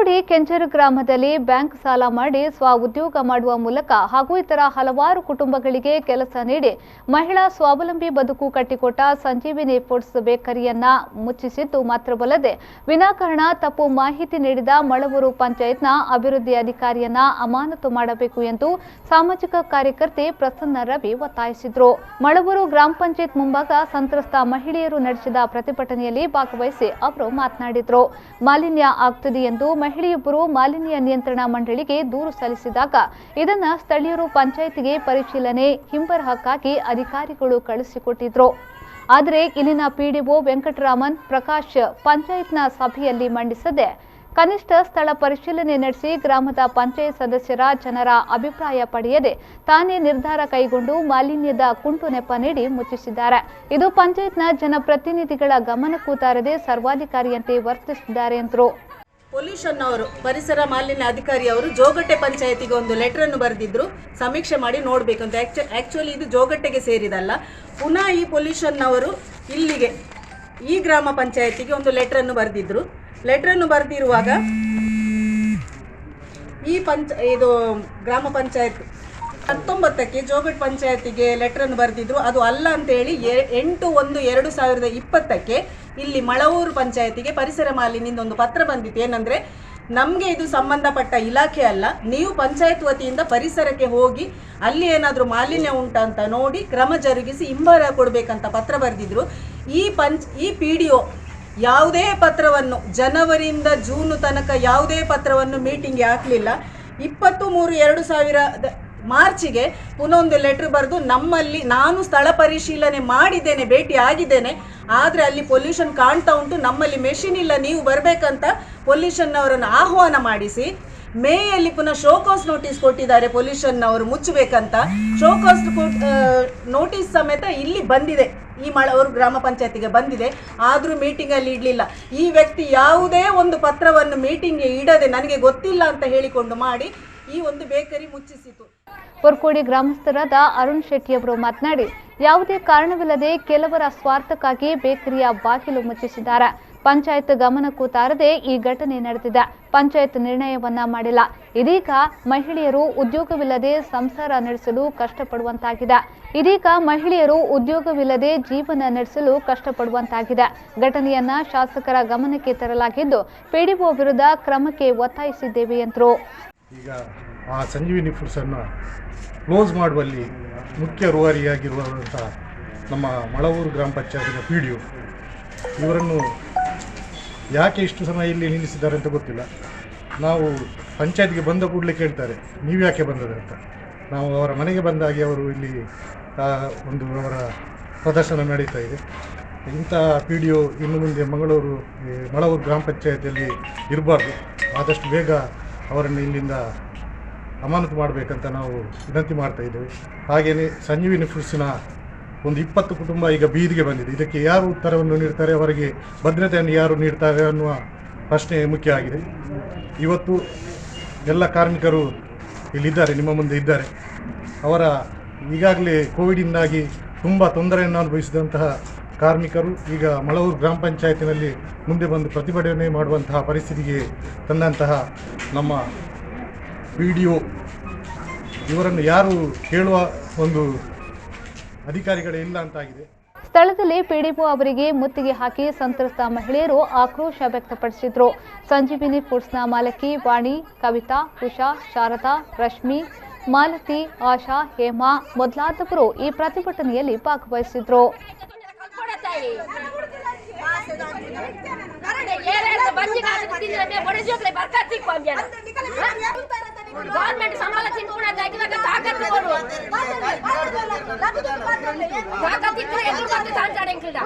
ಪುರ್ಕೋಡಿ ಕೆಂಚರು ಗ್ರಾಮದಲ್ಲಿ ಬ್ಯಾಂಕ್ ಸಾಲ ಮಾಡಿ ಸ್ವ ಉದ್ಯೋಗ ಮಾಡುವ ಮೂಲಕ ಹಾಗೂ ಇತರ ಹಲವಾರು ಕುಟುಂಬಗಳಿಗೆ ಕೆಲಸ ನೀಡಿ ಮಹಿಳಾ ಸ್ವಾವಲಂಬಿ ಬದುಕು ಕಟ್ಟಿಕೊಟ್ಟ ಸಂಜೀವಿನಿ ಫುಡ್ಸ್ ಬೇಕರಿಯನ್ನ ಮುಚ್ಚಿಸಿದ್ದು ಮಾತ್ರವಲ್ಲದೆ ವಿನಾಕಾರಣ ತಪ್ಪು ಮಾಹಿತಿ ನೀಡಿದ ಮಳವೂರು ಪಂಚಾಯತ್ನ ಅಭಿವೃದ್ಧಿ ಅಧಿಕಾರಿಯನ್ನ ಅಮಾನತು ಮಾಡಬೇಕು ಎಂದು ಸಾಮಾಜಿಕ ಕಾರ್ಯಕರ್ತೆ ಪ್ರಸನ್ನ ರವಿ ಒತ್ತಾಯಿಸಿದರು. ಮಳವೂರು ಗ್ರಾಮ ಪಂಚಾಯತ್ ಮುಂಭಾಗ ಸಂತ್ರಸ್ತ ಮಹಿಳೆಯರು ನಡೆಸಿದ ಪ್ರತಿಭಟನೆಯಲ್ಲಿ ಭಾಗವಹಿಸಿ ಅವರು ಮಾತನಾಡಿದರು. ಮಾಲಿನ್ಯ ಆಗ್ತಿದೆ ಎಂದು ಮಹಿಳೆಯೊಬ್ಬರು ಮಾಲಿನ್ಯ ನಿಯಂತ್ರಣ ಮಂಡಳಿಗೆ ದೂರು ಸಲ್ಲಿಸಿದಾಗ ಇದನ್ನು ಸ್ಥಳೀಯರು ಪಂಚಾಯಿತಿಗೆ ಪರಿಶೀಲನೆ ಹಿಂಬರಹಕ್ಕಾಗಿ ಅಧಿಕಾರಿಗಳು ಕಳಿಸಿಕೊಟ್ಟಿದ್ರು. ಆದರೆ ಇಲ್ಲಿನ ಪಿಡಿಒ ವೆಂಕಟರಾಮನ್ ಪ್ರಕಾಶ್ ಪಂಚಾಯತ್ನ ಸಭೆಯಲ್ಲಿ ಮಂಡಿಸದೆ ಕನಿಷ್ಠ ಸ್ಥಳ ಪರಿಶೀಲನೆ ನಡೆಸಿ ಗ್ರಾಮದ ಪಂಚಾಯತ್ ಸದಸ್ಯರ ಜನರ ಅಭಿಪ್ರಾಯ ಪಡೆಯದೆ ತಾನೇ ನಿರ್ಧಾರ ಕೈಗೊಂಡು ಮಾಲಿನ್ಯದ ಕುಂಟು ನೆಪ ನೀಡಿ ಮುಚ್ಚಿಸಿದ್ದಾರೆ. ಇದು ಪಂಚಾಯತ್ನ ಜನಪ್ರತಿನಿಧಿಗಳ ಗಮನಕ್ಕೂ ತಾರದೆ ಸರ್ವಾಧಿಕಾರಿಯಂತೆ ವರ್ತಿಸಿದ್ದಾರೆ ಎಂದರು. ಪೊಲ್ಯೂಷನ್ ಅವರು ಪರಿಸರ ಮಾಲಿನ್ಯ ಅಧಿಕಾರಿ ಅವರು ಜೋಗಟ್ಟೆ ಪಂಚಾಯತಿಗೆ ಒಂದು ಲೆಟರ್ ಅನ್ನು ಬರೆದಿದ್ರು, ಸಮೀಕ್ಷೆ ಮಾಡಿ ನೋಡಬೇಕಂತ. ಆಕ್ಚುಲಿ ಇದು ಜೋಗಟ್ಟೆಗೆ ಸೇರಿದಲ್ಲ. ಪುನಃ ಈ ಪೊಲ್ಯೂಷನ್ ಅವರು ಇಲ್ಲಿಗೆ ಈ ಗ್ರಾಮ ಪಂಚಾಯತಿಗೆ ಒಂದು ಲೆಟರ್ ಅನ್ನು ಬರೆದಿದ್ರು. ಲೆಟರ್ ಅನ್ನು ಬರೆದಿರುವಾಗ ಇದು ಗ್ರಾಮ ಪಂಚಾಯತ್ 19ಕ್ಕೆ ಜೋಗಟ್ ಪಂಚಾಯತಿಗೆ ಲೆಟರ್ ಅನ್ನು ಬರೆದಿದ್ರು. ಅದು ಅಲ್ಲ ಅಂತೇಳಿ 8/1/2020ಕ್ಕೆ ಇಲ್ಲಿ ಮಳವೂರು ಪಂಚಾಯತಿಗೆ ಪರಿಸರ ಮಾಲಿನ್ಯದಿಂದ ಒಂದು ಪತ್ರ ಬಂದಿತ್ತು. ಏನಂದ್ರೆ ನಮಗೆ ಇದು ಸಂಬಂಧಪಟ್ಟ ಇಲಾಖೆ ಅಲ್ಲ, ನೀವು ಪಂಚಾಯತ್ ವತಿಯಿಂದ ಪರಿಸರಕ್ಕೆ ಹೋಗಿ ಅಲ್ಲಿ ಏನಾದರೂ ಮಾಲಿನ್ಯ ಉಂಟಾ ಅಂತ ನೋಡಿ ಕ್ರಮ ಜರುಗಿಸಿ ಹಿಂಬರ ಕೊಡಬೇಕಂತ ಪತ್ರ ಬರೆದಿದ್ರು. ಈ PDO ಯಾವುದೇ ಪತ್ರವನ್ನು ಜನವರಿಯಿಂದ ಜೂನ್ ತನಕ ಯಾವುದೇ ಪತ್ರವನ್ನು ಮೀಟಿಂಗ್ಗೆ ಹಾಕಲಿಲ್ಲ. 23/2000 ಮಾರ್ಚಿಗೆ ಪುನಃ ಒಂದು ಲೆಟ್ರ್ ಬರೆದು ನಮ್ಮಲ್ಲಿ ನಾನು ಸ್ಥಳ ಪರಿಶೀಲನೆ ಮಾಡಿದ್ದೇನೆ, ಭೇಟಿ ಆಗಿದ್ದೇನೆ, ಆದರೆ ಅಲ್ಲಿ ಪೊಲ್ಯೂಷನ್ ಕಾಣ್ತಾ ಉಂಟು, ನಮ್ಮಲ್ಲಿ ಮೆಷಿನ್ ಇಲ್ಲ, ನೀವು ಬರಬೇಕಂತ ಪೊಲ್ಯೂಷನ್ ಅವರನ್ನು ಆಹ್ವಾನ ಮಾಡಿಸಿ ಮೇಯಲ್ಲಿ ಪುನಃ ಶೋಕಾಸ್ ನೋಟಿಸ್ ಕೊಟ್ಟಿದ್ದಾರೆ. ಪೊಲ್ಯೂಷನ್ ಅವರು ಮುಚ್ಚಬೇಕಂತ ಶೋಕಾಸ್ ನೋಟಿಸ್ ಸಮೇತ ಇಲ್ಲಿ ಬಂದಿದೆ, ಈ ಮಳವೂರು ಗ್ರಾಮ ಪಂಚಾಯತಿಗೆ ಬಂದಿದೆ. ಆದರೂ ಮೀಟಿಂಗಲ್ಲಿ ಇಡಲಿಲ್ಲ. ಈ ವ್ಯಕ್ತಿ ಯಾವುದೇ ಒಂದು ಪತ್ರವನ್ನು ಮೀಟಿಂಗ್ಗೆ ಇಡದೆ ನನಗೆ ಗೊತ್ತಿಲ್ಲ ಅಂತ ಹೇಳಿಕೊಂಡು ಮಾಡಿ ಈ ಒಂದು ಬೇಕರಿ ಮುಚ್ಚಿಸಿತು. ಪುರ್ಕೋಡಿ ಗ್ರಾಮಸ್ಥರಾದ ಅರುಣ್ ಶೆಟ್ಟಿಯವರು ಮಾತನಾಡಿ, ಯಾವುದೇ ಕಾರಣವಿಲ್ಲದೆ ಕೆಲವರ ಸ್ವಾರ್ಥಕ್ಕಾಗಿ ಬೇಕರಿಯ ಬಾಗಿಲು ಮುಚ್ಚಿಸಿದ್ದಾರೆ. ಪಂಚಾಯತ್ ಗಮನಕ್ಕೂ ತಾರದೆ ಈ ಘಟನೆ ನಡೆದಿದೆ. ಪಂಚಾಯತ್ ನಿರ್ಣಯವನ್ನ ಮಾಡಿಲ್ಲ. ಇದೀಗ ಮಹಿಳೆಯರು ಉದ್ಯೋಗವಿಲ್ಲದೆ ಸಂಸಾರ ನಡೆಸಲು ಕಷ್ಟಪಡುವಂತಾಗಿದೆ. ಘಟನೆಯನ್ನ ಶಾಸಕರ ಗಮನಕ್ಕೆ ತರಲಾಗಿದ್ದು PDO ವಿರುದ್ಧ ಕ್ರಮಕ್ಕೆ ಒತ್ತಾಯಿಸಿದ್ದೇವೆ ಎಂದರು. ಈಗ ಆ ಸಂಜೀವಿನಿ ಫುಡ್ಸ್ ಅನ್ನು ಕ್ಲೋಸ್ ಮಾಡುವಲ್ಲಿ ಮುಖ್ಯ ರೂವಾರಿಯಾಗಿರುವಂಥ ನಮ್ಮ ಮಳವೂರು ಗ್ರಾಮ ಪಂಚಾಯತಿನ PDO ಇವರನ್ನು ಯಾಕೆ ಇಷ್ಟು ಸಮಯ ಇಲ್ಲಿ ನಿಲ್ಲಿಸಿದ್ದಾರೆ ಅಂತ ಗೊತ್ತಿಲ್ಲ. ನಾವು ಪಂಚಾಯತ್ಗೆ ಬಂದ ಕೂಡಲೇ ಕೇಳ್ತಾರೆ, ನೀವು ಯಾಕೆ ಬಂದದೆ ಅಂತ. ನಾವು ಅವರ ಮನೆಗೆ ಬಂದಾಗಿ ಅವರು ಇಲ್ಲಿ ಅವರ ಪ್ರದರ್ಶನ ನಡೀತಾ ಇದೆ. ಇಂಥ PDO ಇನ್ನು ಮುಂದೆ ಮಳವೂರು ಗ್ರಾಮ ಪಂಚಾಯತಿಯಲ್ಲಿ ಇರಬಾರ್ದು. ಆದಷ್ಟು ಬೇಗ ಅವರನ್ನು ಇಲ್ಲಿಂದ ಅಮಾನತು ಮಾಡಬೇಕಂತ ನಾವು ವಿನಂತಿ ಮಾಡ್ತಾ ಇದ್ದೇವೆ. ಹಾಗೆಯೇ ಸಂಜೀವಿನಿ ಫುಡ್ಸಿನ ಒಂದು 20 ಕುಟುಂಬ ಈಗ ಬೀದಿಗೆ ಬಂದಿದೆ. ಇದಕ್ಕೆ ಯಾರು ಉತ್ತರವನ್ನು ನೀಡ್ತಾರೆ, ಅವರಿಗೆ ಭದ್ರತೆಯನ್ನು ಯಾರು ನೀಡ್ತಾರೆ ಅನ್ನುವ ಪ್ರಶ್ನೆ ಮುಖ್ಯ ಆಗಿದೆ. ಇವತ್ತು ಎಲ್ಲ ಕಾರ್ಮಿಕರು ಇಲ್ಲಿದ್ದಾರೆ, ನಿಮ್ಮ ಮುಂದೆ ಇದ್ದಾರೆ. ಅವರ ಈಗಾಗಲೇ ಕೋವಿಡಿಂದಾಗಿ ತುಂಬ ತೊಂದರೆಯನ್ನು ಅನುಭವಿಸಿದಂತಹ ಕಾರ್ಮಿಕರು ಈಗ ಮಳವೂರು ಗ್ರಾಮ ಪಂಚಾಯತಿನಲ್ಲಿ ಮುಂದೆ ಬಂದು ಪ್ರತಿಭಟನೆ ಮಾಡುವಂತಹ ಪರಿಸ್ಥಿತಿಗೆ ತಂದಂತಹ ನಮ್ಮ PDO ಇವರನ್ನು ಯಾರು ಕೇಳುವ ಒಂದು ಅಧಿಕಾರಿಗಳೇ ಇಲ್ಲ ಅಂತಾಗಿದೆ. ಸ್ಥಳದಲ್ಲಿ PDO ಅವರಿಗೆ ಮುತ್ತಿಗೆ ಹಾಕಿ ಸಂತ್ರಸ್ತ ಮಹಿಳೆಯರು ಆಕ್ರೋಶ ವ್ಯಕ್ತಪಡಿಸಿದ್ರು. ಸಂಜೀವಿನಿ ಫುಡ್ಸ್ನ ಮಾಲಕಿ ವಾಣಿ, ಕವಿತಾ, ಉಷಾ, ಶಾರದಾ, ರಶ್ಮಿ, ಮಾಲತಿ, ಆಶಾ, ಹೇಮಾ ಮೊದಲಾದವರು ಈ ಪ್ರತಿಭಟನೆಯಲ್ಲಿ ಭಾಗವಹಿಸಿದ್ರು. ಗವರ್ನಮೆಂಟ್ ಸಂಬಳ ತಿನ್ಕೊಂಡ ತಾಕತ್ತು ಕೊಡು, ತಾಕತ್ತು ಇದ್ರೆ ಎದುರು ಬಂದು ತಾಂತಾಡಂಗಿಲ್ಲ.